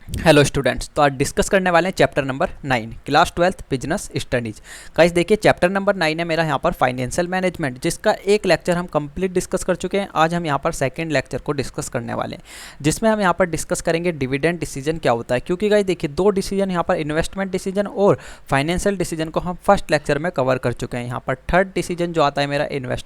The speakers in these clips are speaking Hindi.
हेलो स्टूडेंट्स, तो आज डिस्कस करने वाले हैं chapter number 9 class 12th business studies. Guys देखिए, चैप्टर नंबर 9 है मेरा यहाँ पर फाइनेंशियल मैनेजमेंट, जिसका एक लेक्चर हम कंप्लीट डिस्कस कर चुके हैं। आज हम यहाँ पर सेकंड लेक्चर को डिस्कस करने वाले हैं, जिसमें हम यहाँ पर डिस्कस करेंगे डिविडेंड डिसीजन क्या होता है। क्योंकि गाइस देखिए, दो डिसीजन यहाँ पर इन्वेस्टमेंट डिसीजन और फाइनेंशियल डिसीजन को हम फर्स्ट लेक्चर में कवर कर चुके हैं। यहाँ पर थर्ड डिसीजन जो आता है मेरा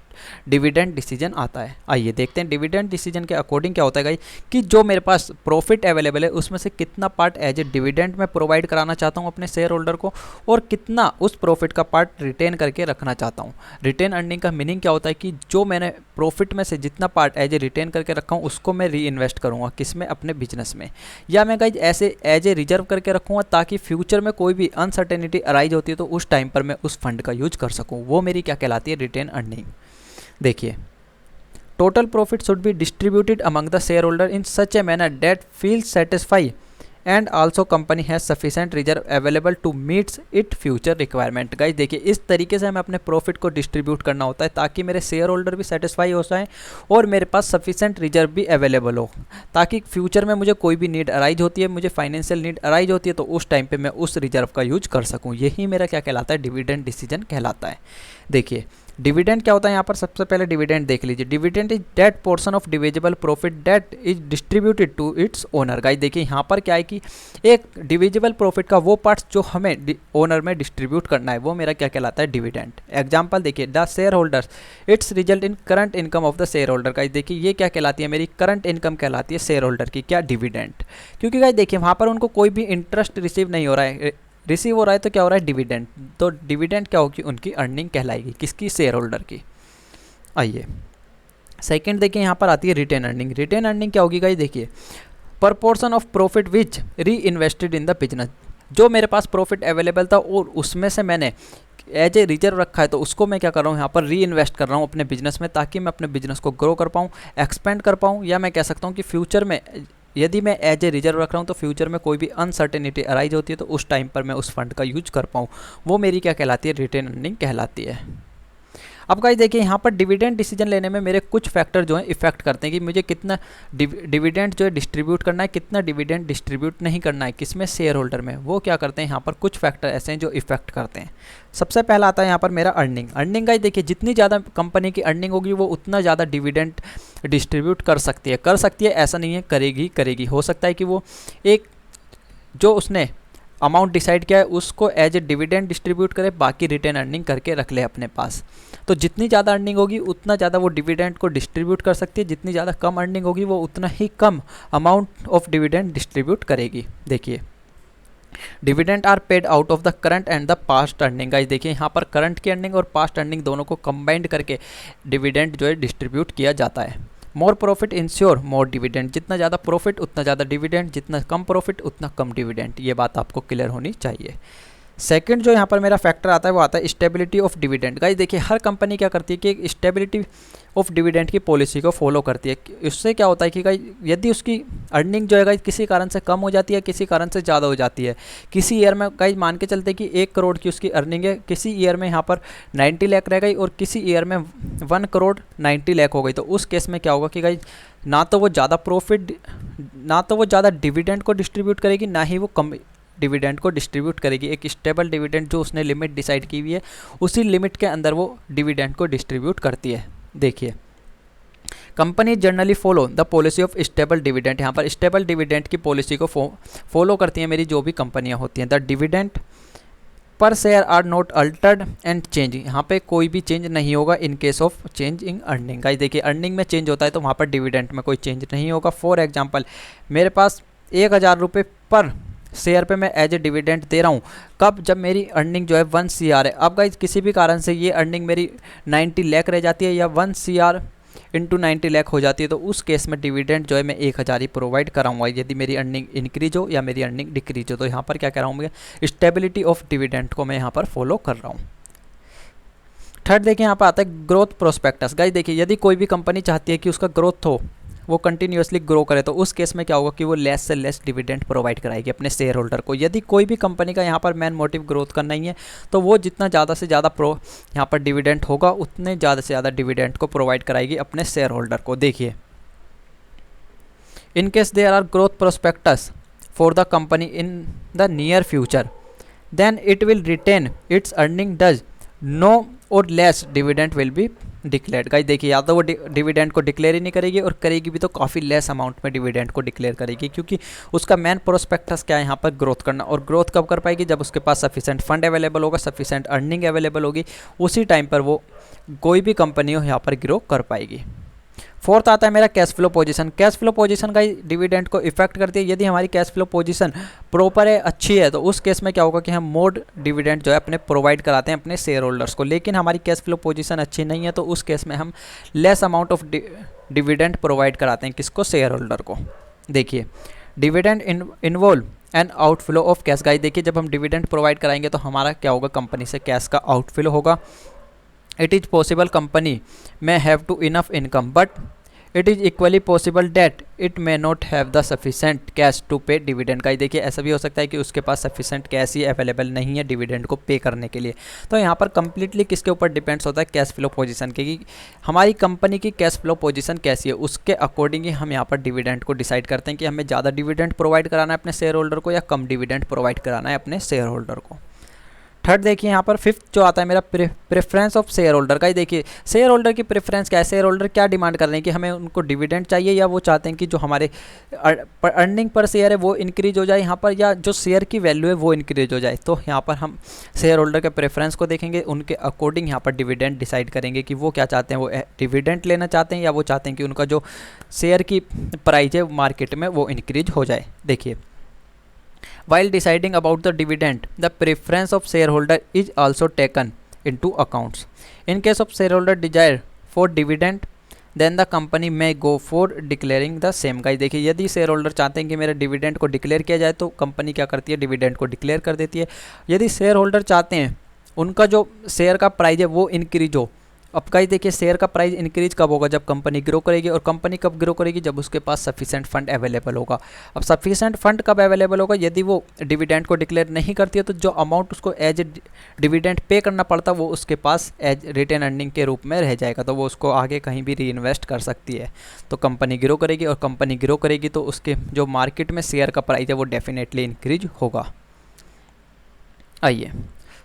डिविडेंड डिसीजन आता है। आइए देखते हैं डिविडेंड डिसीजन के अकॉर्डिंग क्या होता है गाइस, कि जो मेरे पास प्रॉफिट अवेलेबल है उसमें से कितना पार्ट एज ए डिविडेंड में प्रोवाइड कराना चाहता हूं अपने शेयर होल्डर को, और कितना उस प्रॉफिट का पार्ट रिटेन करके रखना चाहता हूं। रिटेन अर्निंग का मीनिंग क्या होता है कि जो मैंने प्रॉफिट में से जितना पार्ट एज ए रिटेन करके रखा हूं उसको मैं री इन्वेस्ट करूंगा किसमें, अपने बिजनेस में, या मैं गाइज ऐसे एज ए रिजर्व करके रखूंगा ताकि फ्यूचर में कोई भी अनसर्टेनिटी अराइज होती है तो उस टाइम पर मैं उस फंड का यूज कर सकूँ। वो मेरी क्या कहलाती है, रिटेन अर्निंग। देखिए, total profit should be distributed among the shareholder in such a manner that feels satisfied and also company has sufficient reserve available to meet its future requirement। Guys देखिए, इस तरीके से हमें अपने प्रॉफिट को डिस्ट्रीब्यूट करना होता है ताकि मेरे शेयर होल्डर भी सेटिस्फाई हो जाए और मेरे पास सफिशेंट रिजर्व भी अवेलेबल हो, ताकि फ्यूचर में मुझे कोई भी नीड अराइज होती है, मुझे फाइनेंशियल नीड अराइज होती है तो उस टाइम पे मैं उस रिजर्व का यूज कर सकूँ। यही मेरा क्या कहलाता है, डिविडेंड डिसीजन कहलाता है। देखिए डिविडेंड क्या होता है, यहाँ पर सबसे पहले डिविडेंड देख लीजिए। Dividend is that portion of divisible profit that is distributed to its owner. Guys देखिए, यहाँ पर क्या है कि एक डिविजिबल प्रॉफिट का वो पार्ट जो हमें ओनर में डिस्ट्रीब्यूट करना है, वो मेरा क्या कहलाता है, डिविडेंड। एग्जाम्पल देखिए, the share holders it's result in current income of the share holder. Guys देखिए, ये क्या कहलाती है, मेरी करंट इनकम कहलाती है शेयर होल्डर की, क्या, डिविडेंड। क्योंकि गाइस देखिए, वहाँ पर उनको कोई भी इंटरेस्ट रिसीव नहीं हो रहा है, रिसीव हो रहा है तो क्या हो रहा है, डिविडेंड। तो डिविडेंड क्या होगी, उनकी अर्निंग कहलाएगी, किसकी, शेयर होल्डर की। आइए सेकंड देखिए, यहाँ पर आती है रिटेन अर्निंग। रिटेन अर्निंग क्या होगी गाइस, देखिए, प्रपोर्शन ऑफ प्रॉफिट विच री इन्वेस्टेड इन द बिजनेस। जो मेरे पास प्रॉफिट अवेलेबल था और उसमें से मैंने एज ए रिजर्व रखा है तो उसको मैं क्या कर रहा हूँ, यहाँ पर री इन्वेस्ट कर रहा हूँ अपने बिजनेस में, ताकि मैं अपने बिजनेस को ग्रो कर पाऊँ, एक्सपेंड कर पाऊँ, या मैं कह सकता हूँ कि फ्यूचर में यदि मैं एज ए रिजर्व रख रहा हूँ तो फ्यूचर में कोई भी अनसर्टेनिटी अराइज होती है तो उस टाइम पर मैं उस फंड का यूज कर पाऊँ। वो मेरी क्या कहलाती है, रिटेन अर्निंग कहलाती है। अब गाइस देखिए, यहाँ पर डिविडेंड डिसीजन लेने में मेरे कुछ फैक्टर जो हैं इफेक्ट करते हैं कि मुझे कितना डिविडेंड जो है डिस्ट्रीब्यूट करना है, कितना डिविडेंड डिस्ट्रीब्यूट नहीं करना है, किसमें, शेयर होल्डर में। वो क्या करते हैं, यहाँ पर कुछ फैक्टर ऐसे हैं जो इफेक्ट करते हैं। सबसे पहला आता है यहाँ पर मेरा अर्निंग। अर्निंग गाइस देखिए, जितनी ज़्यादा कंपनी की अर्निंग होगी वो उतना ज़्यादा डिविडेंड डिस्ट्रीब्यूट कर सकती है, ऐसा नहीं है, करेगी। हो सकता है कि वो एक जो उसने अमाउंट डिसाइड किया है उसको एज ए डिविडेंड डिस्ट्रीब्यूट करे, बाकी रिटेन अर्निंग करके रख ले अपने पास। तो जितनी ज़्यादा अर्निंग होगी उतना ज़्यादा वो डिविडेंड को डिस्ट्रीब्यूट कर सकती है, जितनी ज़्यादा कम अर्निंग होगी वो उतना ही कम अमाउंट ऑफ डिविडेंड डिस्ट्रीब्यूट करेगी। देखिए, dividend are paid out of the current and the past earning. Guys देखिए, यहाँ पर करंट की अर्निंग और पास्ट अर्निंग दोनों को कंबाइंड करके डिविडेंड जो है डिस्ट्रीब्यूट किया जाता है। मोर प्रॉफिट इंश्योर मोर डिविडेंड। जितना ज़्यादा प्रॉफिट उतना ज़्यादा डिविडेंड, जितना कम प्रॉफिट उतना कम डिविडेंड। ये बात आपको क्लियर होनी चाहिए। सेकंड जो यहाँ पर मेरा फैक्टर आता है वो आता है स्टेबिलिटी ऑफ डिविडेंड। गाइस देखिए, हर कंपनी क्या करती है कि एक स्टेबिलिटी ऑफ डिविडेंड की पॉलिसी को फॉलो करती है। इससे क्या होता है कि गाइस यदि उसकी अर्निंग जो है गाइस किसी कारण से कम हो जाती है, किसी कारण से ज़्यादा हो जाती है, किसी ईयर में गाइस मान के चलते कि 1 करोड़ की उसकी अर्निंग है, किसी ईयर में यहाँ पर 90 लाख रह गई और किसी ईयर में 1 करोड़ 90 लाख हो गई, तो उस केस में क्या होगा कि गाइस ना तो वो ज़्यादा डिविडेंड को डिस्ट्रीब्यूट करेगी, ना ही वो कम डिविडेंड को डिस्ट्रीब्यूट करेगी। एक स्टेबल डिविडेंड जो उसने लिमिट डिसाइड की हुई है, उसी लिमिट के अंदर वो डिविडेंड को डिस्ट्रीब्यूट करती है। देखिए, company generally follow the policy of stable dividend. यहाँ पर स्टेबल डिविडेंड की पॉलिसी को फॉलो करती हैं मेरी जो भी कंपनियाँ होती हैं। The dividend per share are not altered and change. यहाँ पे कोई भी चेंज नहीं होगा in case of change in earning. Guys देखिए, अर्निंग में चेंज होता है तो वहाँ पर डिविडेंड में कोई चेंज नहीं होगा। फॉर एग्जाम्पल, मेरे पास 1000 रुपये पर शेयर पे मैं एज ए डिविडेंड दे रहा हूँ, कब, जब मेरी अर्निंग जो है 1 CR है। अब गाइस किसी भी कारण से ये अर्निंग मेरी 90 लाख रह जाती है या 1 CR इंटू 90 लाख हो जाती है, तो उस केस में डिविडेंड जो है मैं 1000 ही प्रोवाइड कराऊंगा, यदि मेरी अर्निंग इंक्रीज हो या मेरी अर्निंग डिक्रीज हो। तो यहाँ पर क्या कह रहा हूँ मैं, स्टेबिलिटी ऑफ डिविडेंड को मैं यहाँ पर फॉलो कर रहा हूँ। थर्ड देखिए, यहाँ पर आता है ग्रोथ प्रोस्पेक्टस। गाइस देखिए, यदि कोई भी कंपनी चाहती है कि उसका ग्रोथ हो, वो कंटिन्यूअसली ग्रो करे, तो उस केस में क्या होगा कि वो लेस से लेस डिविडेंड प्रोवाइड कराएगी अपने शेयर होल्डर को। यदि कोई भी कंपनी का यहाँ पर मेन मोटिव ग्रोथ करना ही है तो वो जितना ज़्यादा से ज़्यादा यहाँ पर डिविडेंड होगा उतने ज़्यादा से ज़्यादा डिविडेंड को प्रोवाइड कराएगी अपने शेयर होल्डर को। देखिए, in case there are growth prospectus for the company in the near future, then it will retain its earning does no or less dividend will be declared. Guys देखिए, या तो वो डिविडेंड को डिक्लेयर ही नहीं करेगी, और करेगी भी तो काफ़ी लेस अमाउंट में डिविडेंड को डिक्लेयर करेगी, क्योंकि उसका मेन प्रोस्पेक्टस क्या है यहाँ पर, ग्रोथ करना। और ग्रोथ कब कर पाएगी, जब उसके पास सफिशेंट फंड अवेलेबल होगा, सफिशेंट अर्निंग अवेलेबल होगी, उसी टाइम पर वो कोई भी कंपनी हो यहाँ पर ग्रो कर पाएगी। फोर्थ आता है मेरा cash flow position. Cash flow position का डिविडेंड को इफेक्ट करती है। यदि हमारी कैश फ्लो पोजीशन प्रॉपर है, अच्छी है, तो उस केस में क्या होगा कि हम मोर डिविडेंड जो है अपने प्रोवाइड कराते हैं अपने शेयर होल्डर्स को। लेकिन हमारी कैश फ्लो पोजीशन अच्छी नहीं है, तो उस केस में हम less amount of dividend provide कराते हैं, किसको, शेयर होल्डर को। देखिए, dividend involve and outflow of cash. Guys देखिए, जब हम डिविडेंड प्रोवाइड कराएंगे तो हमारा क्या होगा, कंपनी से कैश का आउटफ्लो होगा। It is possible company may have to enough income, but it is equally possible that it may not have the sufficient cash to pay dividend। का देखिए, ऐसा भी हो सकता है कि उसके पास सफिशेंट कैश ही अवेलेबल नहीं है डिविडेंड को पे करने के लिए। तो यहाँ पर कंप्लीटली किसके ऊपर डिपेंड्स होता है, कैश फ्लो पोजीशन के, कि हमारी कंपनी की कैश फ्लो पोजीशन कैसी है, उसके अकॉर्डिंग ही हम यहाँ पर डिविडेंड को डिसाइड करते हैं कि हमें ज़्यादा डिविडेंड प्रोवाइड कराना है अपने शेयर होल्डर को या कम डिविडेंड प्रोवाइड कराना है अपने शेयर होल्डर को। थर्ड देखिए, यहाँ पर फिफ्थ जो आता है मेरा प्रेफरेंस ऑफ शेयर होल्डर का। देखिए, शेयर होल्डर की प्रेफरेंस क्या है, शेयर होल्डर क्या डिमांड कर रहे हैं कि हमें उनको डिविडेंड चाहिए, या वो चाहते हैं कि जो हमारे अर्निंग पर शेयर है वो इंक्रीज हो जाए यहाँ पर, या जो शेयर की वैल्यू है वो इंक्रीज हो जाए। तो यहाँ पर हम शेयर होल्डर के प्रेफरेंस को देखेंगे, उनके अकॉर्डिंग यहाँ पर डिविडेंड डिसाइड करेंगे कि वो क्या चाहते हैं, वो डिविडेंड लेना चाहते हैं या वो चाहते हैं कि उनका जो शेयर की प्राइस है मार्केट में वो इंक्रीज हो जाए। देखिए, while deciding about the dividend, the preference of shareholder is also taken into accounts. In case of shareholder desire for dividend, then the company may go for declaring the same। Guys देखिए, यदि शेयर होल्डर चाहते हैं कि मेरे डिविडेंड को डिक्लेयर किया जाए, तो कंपनी क्या करती है, डिविडेंड को डिक्लेयर कर देती है। यदि शेयर होल्डर चाहते हैं उनका जो शेयर का प्राइस है वो इंक्रीज हो, अब गाइस देखिए, शेयर का प्राइस इंक्रीज कब होगा, जब कंपनी ग्रो करेगी, और कंपनी कब ग्रो करेगी, जब उसके पास सफिशेंट फंड अवेलेबल होगा। अब सफिशेंट फंड कब अवेलेबल होगा, यदि वो डिविडेंड को डिक्लेयर नहीं करती है, तो जो अमाउंट उसको एज डिविडेंड पे करना पड़ता वो उसके पास एज रिटेन अर्निंग के रूप में रह जाएगा, तो वो उसको आगे कहीं भी री इन्वेस्ट कर सकती है। तो कंपनी ग्रो करेगी, और कंपनी ग्रो करेगी तो उसके जो मार्केट में शेयर का प्राइस है वो डेफिनेटली इंक्रीज होगा। आइए,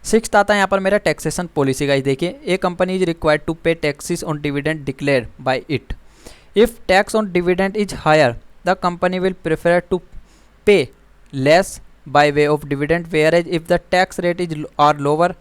सिक्स्थ आता है यहाँ पर मेरा टैक्सेशन पॉलिसी। गाइस देखिए, a company is required to pay taxes on dividend declare by it. If tax on dividend is higher, the company will prefer to pay less by way of dividend, whereas if the tax rate is are lower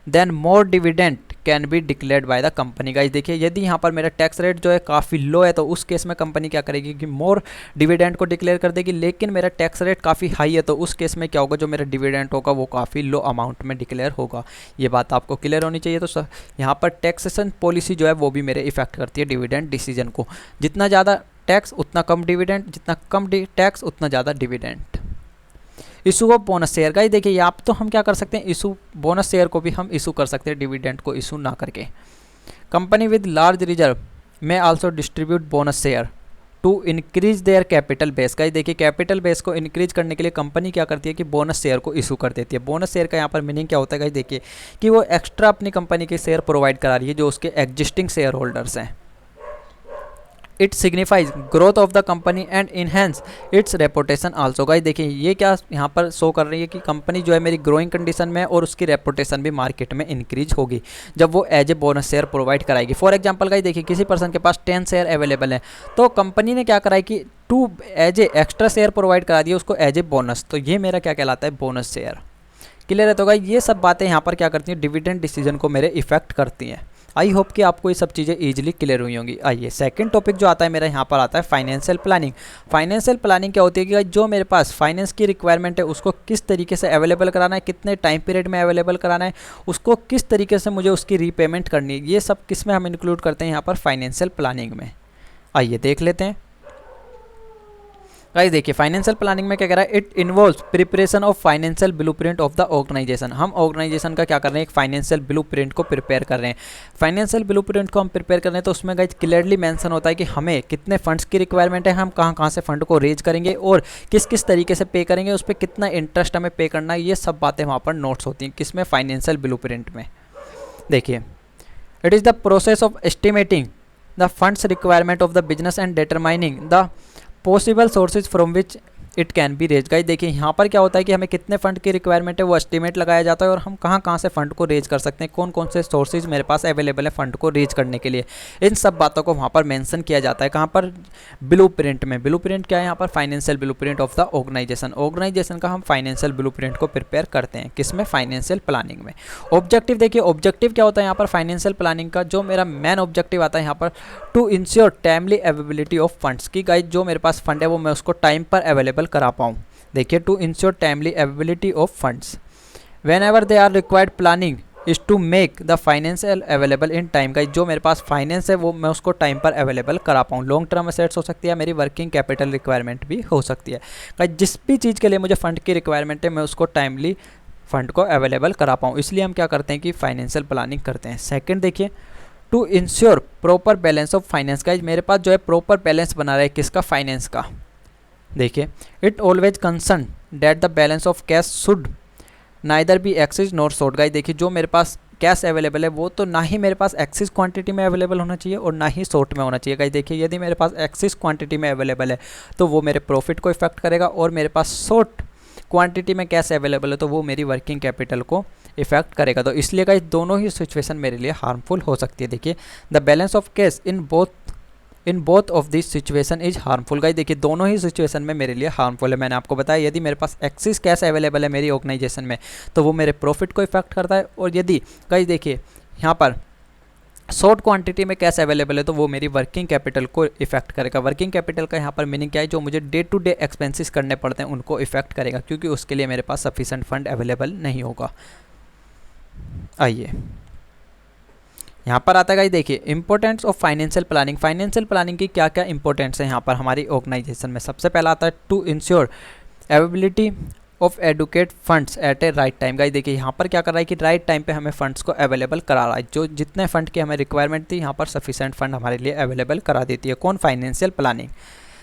then more dividend can be declared by the company. Guys देखिए, यदि यहाँ पर मेरा टैक्स रेट जो है काफ़ी लो है, तो उस केस में कंपनी क्या करेगी कि मोर डिविडेंड को डिक्लेयर कर देगी। लेकिन मेरा टैक्स रेट काफ़ी हाई है, तो उस केस में क्या होगा, जो मेरा डिविडेंड होगा वो काफ़ी लो अमाउंट में डिक्लेयर होगा। ये बात आपको क्लियर होनी चाहिए। तो यहाँ पर टैक्सेशन पॉलिसी जो है वो भी मेरे इफेक्ट करती है डिविडेंड डिसीजन को। जितना ज़्यादा टैक्स उतना कम डिविडेंड, जितना कम टैक्स उतना ज़्यादा dividend. Issue of bonus share. Guys देखिए, आप तो हम क्या कर सकते हैं, इशू बोनस शेयर को भी हम इशू कर सकते हैं डिविडेंड को इशू ना करके। Company with large reserve may also distribute bonus share to increase their capital base. Guys देखिए, कैपिटल बेस को इंक्रीज करने के लिए कंपनी क्या करती है कि बोनस शेयर को इशू कर देती है। बोनस शेयर का यहाँ पर मीनिंग क्या होता है, गाइस देखिए, कि वो एक्स्ट्रा अपनी कंपनी के शेयर प्रोवाइड करा रही है जो उसके एग्जिस्टिंग शेयर होल्डर्स हैं। It signifies growth of the company and enhance it's reputation also. Guys देखिए, ये क्या यहाँ पर शो कर रही है कि कंपनी जो है मेरी ग्रोइंग कंडीशन में, और उसकी रेपुटेशन भी मार्केट में इंक्रीज होगी जब वो as a bonus share provide कराएगी। फॉर एग्जांपल गाइस देखिए, किसी पर्सन के पास 10 शेयर अवेलेबल है, तो कंपनी ने क्या कराई कि 2 as a extra share provide करा दिया उसको एज ए बोनस। तो ये मेरा क्या कहलाता है, बोनस शेयर। क्लियर है। तो गाइस ये सब बातें यहाँ पर क्या करती हैं, डिविडेंड डिसीजन को मेरे इफेक्ट करती हैं। आई होप कि आपको ये सब चीज़ें ईजिली क्लियर हुई होंगी। आइए, सेकंड टॉपिक जो आता है मेरा यहाँ पर आता है फाइनेंशियल प्लानिंग। फाइनेंशियल प्लानिंग क्या होती है कि जो मेरे पास फाइनेंस की रिक्वायरमेंट है उसको किस तरीके से अवेलेबल कराना है, कितने टाइम पीरियड में अवेलेबल कराना है, उसको किस तरीके से मुझे उसकी रीपेमेंट करनी है, ये सब किस में हम इंक्लूड करते हैं यहाँ पर फाइनेंशियल प्लानिंग में। आइए देख लेते हैं। गाइस देखिए, फाइनेंशियल प्लानिंग में क्या कह रहा है, it involves preparation of financial blueprint of the organization. हम ऑर्गेनाइजेशन का क्या कर रहे हैं, एक फाइनेंशियल ब्लूप्रिंट को प्रिपेयर कर रहे हैं। फाइनेंशियल ब्लूप्रिंट को हम प्रिपेयर कर रहे हैं, तो उसमें गाइस क्लियरली मेंशन होता है कि हमें कितने फंड्स की रिक्वायरमेंट है, हम कहाँ कहाँ से फंड को रेज करेंगे और किस किस तरीके से पे करेंगे, उस पर कितना इंटरेस्ट हमें पे करना है, ये सब बातें वहाँ पर नोट्स होती हैं। किसमें, फाइनेंशियल ब्लूप्रिंट में। देखिए, it is the process of estimating the funds requirement of the business and determining the possible sources from which it can be raise. Guys देखिए यहाँ पर क्या होता है कि हमें कितने फंड की रिक्वायरमेंट है वो एस्टिमेट लगाया जाता है और हम कहाँ कहाँ से फंड को रेज कर सकते हैं, कौन कौन से सोर्सेज मेरे पास अवेलेबल है फंड को रेज करने के लिए, इन सब बातों को वहाँ पर मेंशन किया जाता है। कहाँ पर? ब्लूप्रिंट में। ब्लूप्रिंट क्या है यहाँ पर? Financial blueprint of the organization का हम फाइनेंशियल ब्लूप्रिंट को प्रिपेयर करते हैं, किसमें? फाइनेंशियल प्लानिंग में। ऑब्जेक्टिव देखिए, ऑब्जेक्टिव क्या होता है यहाँ पर फाइनेंशियल प्लानिंग का? जो मेरा मेन ऑब्जेक्टिव आता है यहाँ पर, to ensure timely availability of funds की। गाइस जो मेरे पास फंड है वो मैं उसको टाइम पर अवेलेबल करा पाऊँ। देखिए, to ensure timely availability of funds whenever they are required planning is to make the financial available in time. Guys जो मेरे पास फाइनेंस है वो मैं उसको टाइम पर अवेलेबल करा पाऊँ। लॉन्ग टर्म असेट्स हो सकती है, मेरी वर्किंग कैपिटल रिक्वायरमेंट भी हो सकती है। गाइस जिस भी चीज़ के लिए मुझे फंड की रिक्वायरमेंट है मैं उसको टाइमली फंड को अवेलेबल करा पाऊँ, इसलिए हम क्या करते हैं कि फाइनेंशियल प्लानिंग करते हैं। सेकंड देखिए, to ensure proper balance of finance. Guys मेरे पास जो है प्रॉपर बैलेंस बना रहा है, किसका? फाइनेंस का। देखिए, it always concern that the balance of cash should neither be axis nor short. Guys देखिए जो मेरे पास कैश अवेलेबल है वो तो ना ही मेरे पास एक्सिस क्वांटिटी में अवेलेबल होना चाहिए और ना ही शॉर्ट में होना चाहिए। गाइस देखिए यदि मेरे पास एक्सिस क्वांटिटी में अवेलेबल है तो वो मेरे प्रॉफिट को इफेक्ट करेगा, और मेरे पास शॉर्ट क्वांटिटी में कैश अवेलेबल है तो वो मेरी वर्किंग कैपिटल को इफेक्ट करेगा। तो इसलिए गाइस दोनों ही सिचुएशन मेरे लिए हार्मफुल हो सकती है। देखिए, the balance of cash in both of this situation is harmful. Guys देखिए दोनों ही सिचुएशन में मेरे लिए हार्मफुल है। मैंने आपको बताया यदि मेरे पास एक्सिस कैश अवेलेबल है मेरी ऑर्गेनाइजेशन में तो वो मेरे प्रॉफिट को इफेक्ट करता है, और यदि गाइस देखिए यहाँ पर शॉर्ट क्वांटिटी में कैश अवेलेबल है तो वो मेरी वर्किंग कैपिटल को इफेक्ट करेगा। वर्किंग कैपिटल का यहाँ पर मीनिंग क्या है? जो मुझे डे टू डे एक्सपेंसेस करने पड़ते हैं उनको इफेक्ट करेगा, क्योंकि उसके लिए मेरे पास सफिशेंट फंड अवेलेबल नहीं होगा। आइए यहाँ पर आता है देखिए, importance of financial planning. Financial planning की क्या क्या इंपॉर्टेंस है यहाँ पर हमारी ऑर्गेनाइजेशन में? सबसे पहला आता है to ensure availability of adequate funds at a right time. Guys देखिए यहाँ पर क्या कर रहा है कि राइट टाइम पे हमें फंड्स को अवेलेबल करा रहा है। जो जितने फंड की हमें रिक्वायरमेंट थी यहाँ पर सफिशेंट फंड हमारे लिए अवेलेबल करा देती है। कौन? Financial planning.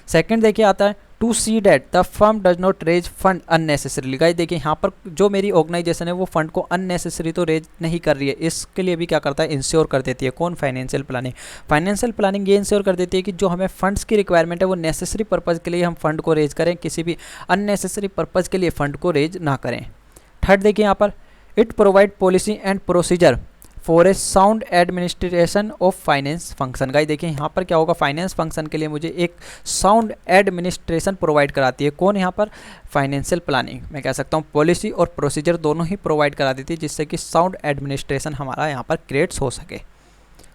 सेकंड देखिए आता है to see that the firm does not raise fund unnecessarily. Guys देखिए यहाँ पर जो मेरी ऑर्गेनाइजेशन है वो फंड को अननेसेसरी तो रेज नहीं कर रही है, इसके लिए भी क्या करता है? इंश्योर कर देती है। कौन? Financial planning. फाइनेंशियल प्लानिंग ये इंश्योर कर देती है कि जो हमें फंड्स की रिक्वायरमेंट है वो नेसेसरी पर्पज़ के लिए हम फंड को रेज करें, किसी भी अननेसेसरी पर्पज़ के लिए फंड को रेज ना करें। थर्ड देखिए यहाँ पर, it provide policy and procedure for a sound administration of finance function. Guys देखिए यहाँ पर क्या होगा? फाइनेंस फंक्शन के लिए मुझे एक साउंड एडमिनिस्ट्रेशन प्रोवाइड कराती है। कौन? यहाँ पर फाइनेंशियल प्लानिंग। मैं कह सकता हूँ पॉलिसी और प्रोसीजर दोनों ही प्रोवाइड करा देती है, जिससे कि साउंड एडमिनिस्ट्रेशन हमारा यहाँ पर क्रिएट्स हो सके।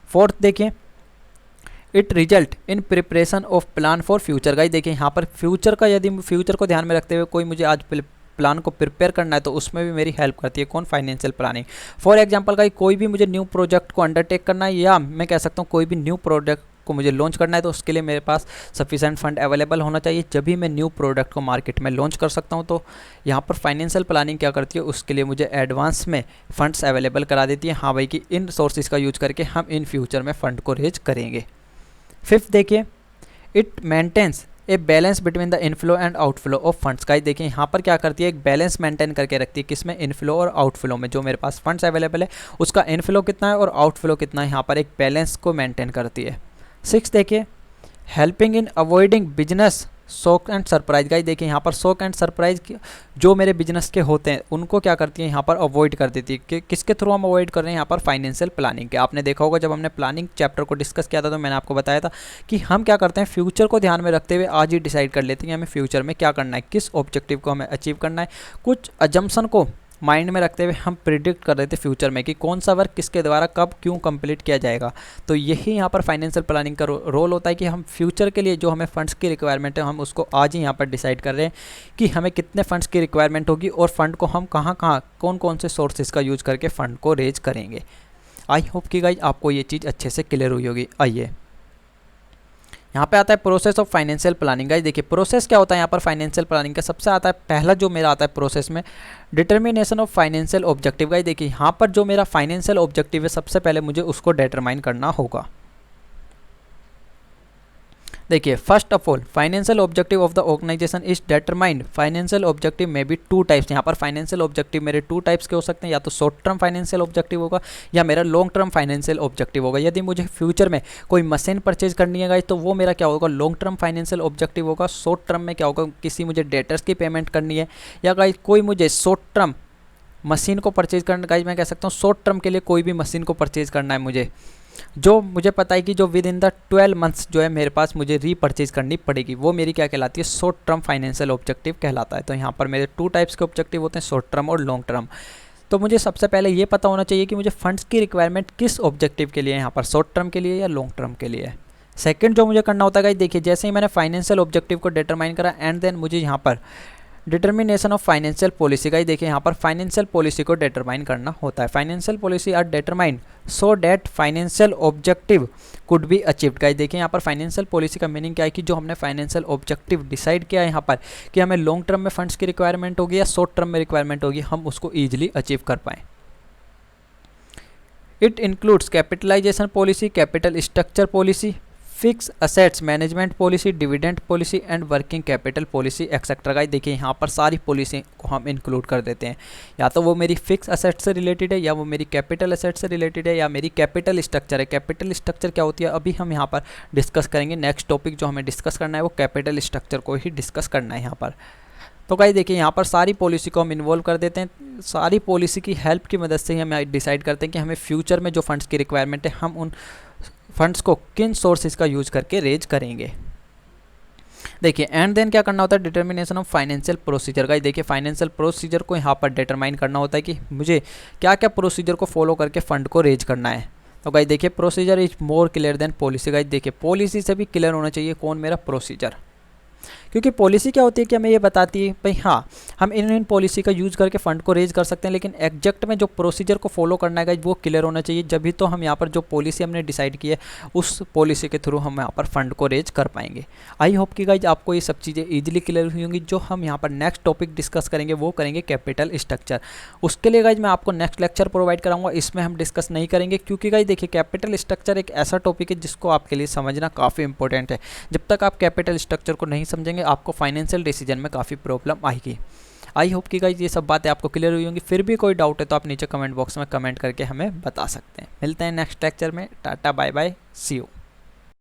फोर्थ देखिए, it result in preparation of plan for future. Guys देखिए यहाँ पर फ्यूचर का, यदि फ्यूचर को ध्यान में रखते हुए कोई मुझे आज प्लान को प्रिपेयर करना है तो उसमें भी मेरी हेल्प करती है। कौन? Financial planning. फॉर एग्जांपल का कोई भी मुझे न्यू प्रोजेक्ट को अंडरटेक करना है, या मैं कह सकता हूँ कोई भी न्यू प्रोडक्ट को मुझे लॉन्च करना है तो उसके लिए मेरे पास सफिशेंट फंड अवेलेबल होना चाहिए, जब भी मैं न्यू प्रोडक्ट को मार्केट में लॉन्च कर सकता हूँ। तो यहाँ पर फाइनेंशियल प्लानिंग क्या करती है? उसके लिए मुझे एडवांस में फंड्स अवेलेबल करा देती है। हाँ भाई कि इन सोर्सेज का यूज करके हम इन फ्यूचर में फंड को रेज करेंगे। फिफ्थ देखिए, it maintains a balance between the inflow and outflow of funds. Guys देखिए यहाँ पर क्या करती है? एक बैलेंस मेंटेन करके रखती है। किसमें? इनफ्लो और आउटफ्लो में। जो मेरे पास फंड्स अवेलेबल है उसका इनफ्लो कितना है और आउटफ्लो कितना है, यहाँ पर एक बैलेंस को मेंटेन करती है। सिक्स देखिए, helping in avoiding business shock and surprise. Guys देखिए यहाँ पर शॉक एंड सरप्राइज जो मेरे बिजनेस के होते हैं उनको क्या करती है? यहाँ पर अवॉइड कर देती है। कि किसके थ्रू हम अवॉइड कर रहे हैं? यहाँ पर फाइनेंशियल प्लानिंग के। आपने देखा होगा जब हमने प्लानिंग चैप्टर को डिस्कस किया था तो मैंने आपको बताया था कि हम क्या करते हैं, फ्यूचर को ध्यान में रखते हुए आज ही डिसाइड कर लेते हैं हमें फ्यूचर में क्या करना है, किस ऑब्जेक्टिव को हमें अचीव करना है। कुछ अजम्पशन को माइंड में रखते हुए हम प्रिडिक्ट कर रहे थे फ्यूचर में कि कौन सा वर्क किसके द्वारा कब क्यों कंप्लीट किया जाएगा। तो यही यहाँ पर फाइनेंशियल प्लानिंग का रोल होता है कि हम फ्यूचर के लिए जो हमें फंड्स की रिक्वायरमेंट है हम उसको आज ही यहाँ पर डिसाइड कर रहे हैं कि हमें कितने फंड्स की रिक्वायरमेंट होगी और फंड को हम कहाँ कौन कौन से सोर्सेज का यूज करके फ़ंड को रेज करेंगे। आई होप कि गाइज आपको ये चीज़ अच्छे से क्लियर हुई होगी। आइए यहाँ पे आता है process of financial planning. Guys देखिए प्रोसेस क्या होता है यहाँ पर फाइनेंशियल प्लानिंग का। सबसे आता है पहला जो मेरा आता है प्रोसेस में determination of financial objective. Guys देखिए यहाँ पर जो मेरा फाइनेंशियल ऑब्जेक्टिव है सबसे पहले मुझे उसको डिटरमाइन करना होगा। देखिए first of all financial objective of the organization is determined. Financial objective में भी टू टाइप्स, यहाँ पर फाइनेंशियल ऑब्जेक्टिव मेरे टू टाइप्स के हो सकते हैं, या तो शॉर्ट टर्म फाइनेंशियल ऑब्जेक्टिव होगा या मेरा लॉन्ग टर्म फाइनेंशियल ऑब्जेक्टिव होगा। यदि मुझे फ्यूचर में कोई मशीन परचेज करनी है गाइस तो वो मेरा क्या होगा, लॉन्ग टर्म फाइनेंशियल ऑब्जेक्टिव होगा। शॉर्ट टर्म में क्या होगा, किसी मुझे डेटर्स की पेमेंट करनी है या गाइस कोई मुझे शॉर्ट टर्म मशीन को परचेज करना, गाइस मैं कह सकता हूँ शॉर्ट टर्म के लिए कोई भी मशीन को परचेज करना है मुझे, जो मुझे पता है कि जो विद इन द 12 मंथ्स जो है मेरे पास मुझे रीपरचेज करनी पड़ेगी, वो मेरी क्या कहलाती है, शॉर्ट टर्म फाइनेंशियल ऑब्जेक्टिव कहलाता है। तो यहाँ पर मेरे टू टाइप्स के ऑब्जेक्टिव होते हैं, शॉर्ट टर्म और लॉन्ग टर्म। तो मुझे सबसे पहले ये पता होना चाहिए कि मुझे फंड्स की रिक्वायरमेंट किस ऑब्जेक्टिव के लिए है, यहाँ पर शॉर्ट टर्म के लिए या लॉन्ग टर्म के लिए है। सेकंड जो मुझे करना होता है गाइस, देखिए जैसे ही मैंने फाइनेंशियल ऑब्जेक्टिव को डिटरमाइन करा एंड देन मुझे यहाँ पर डिटर्मिनेशन ऑफ फाइनेंशियल पॉलिसी का ही देखिए यहाँ पर फाइनेंशियल पॉलिसी को डिटरमाइन करना होता है। Financial policy are determined so that financial objective could be achieved. Guys देखिए यहाँ पर फाइनेंशियल पॉलिसी का मीनिंग क्या है कि जो हमने फाइनेंशियल ऑब्जेक्टिव डिसाइड किया है यहाँ पर कि हमें लॉन्ग टर्म में फंड्स की रिक्वायरमेंट होगी या शॉर्ट टर्म में रिक्वायरमेंट होगी, हम उसको ईजिली अचीव कर पाएँ। It includes capitalization policy, capital structure policy, fix assets management policy, dividend policy and working capital policy etcetera. Guys देखिए यहाँ पर सारी पॉलिसी को हम इंक्लूड कर देते हैं, या तो वो मेरी फिक्स असेट से रिलेटेड है या वो मेरी कैपिटल असेट से रिलेटेड है या मेरी कैपिटल स्ट्रक्चर है। कैपिटल स्ट्रक्चर क्या होती है अभी हम यहाँ पर डिस्कस करेंगे। नेक्स्ट टॉपिक जो हमें डिस्कस करना है वो कैपिटल स्ट्रक्चर को ही डिस्कस करना है यहाँ पर। तो गाइस देखिए यहाँ पर सारी पॉलिसी को हम इन्वॉल्व कर देते हैं। सारी पॉलिसी की हेल्प की मदद से ही हम डिसाइड करते हैं कि हमें फ्यूचर में जो फंड्स की रिक्वायरमेंट है हम उन फंड्स को किन सोर्सेज का यूज करके रेज करेंगे। देखिए एंड देन क्या करना होता है, determination of financial procedure. Guys देखिए फाइनेंशियल प्रोसीजर को यहाँ पर डिटरमाइन करना होता है कि मुझे क्या क्या प्रोसीजर को फॉलो करके फंड को रेज करना है। तो गाइस देखिए procedure is more clear than policy. Guys देखिए पॉलिसी से भी क्लियर होना चाहिए कौन, मेरा प्रोसीजर, क्योंकि पॉलिसी क्या होती है कि हमें ये बताती है भाई हाँ हम इन पॉलिसी का यूज़ करके फंड को रेज कर सकते हैं, लेकिन एग्जैक्ट में जो प्रोसीजर को फॉलो करना है वो क्लियर होना चाहिए। जब भी तो हम यहाँ पर जो पॉलिसी हमने डिसाइड की है उस पॉलिसी के थ्रू हम यहाँ पर फंड को रेज कर पाएंगे। आई होप कि गाइज आपको ये सब चीज़ें ईजिली क्लियर हुई होंगी। जो हम यहाँ पर नेक्स्ट टॉपिक डिस्कस करेंगे वो करेंगे कैपिटल स्ट्रक्चर। उसके लिए गाइज मैं आपको नेक्स्ट लेक्चर प्रोवाइड कराऊंगा, इसमें हम डिस्कस नहीं करेंगे क्योंकि गाइज देखिए कैपिटल स्ट्रक्चर एक ऐसा टॉपिक है जिसको आपके लिए समझना काफ़ी इंपॉर्टेंट है। जब तक आप कैपिटल स्ट्रक्चर को नहीं समझेंगे आपको फाइनेंशियल डिसीजन में काफ़ी प्रॉब्लम आएगी। आई होप कि गाइज ये सब बातें आपको क्लियर हुई होंगी। फिर भी कोई डाउट है तो आप नीचे कमेंट बॉक्स में कमेंट करके हमें बता सकते हैं। मिलते हैं नेक्स्ट लेक्चर में। Tata bye bye, see you.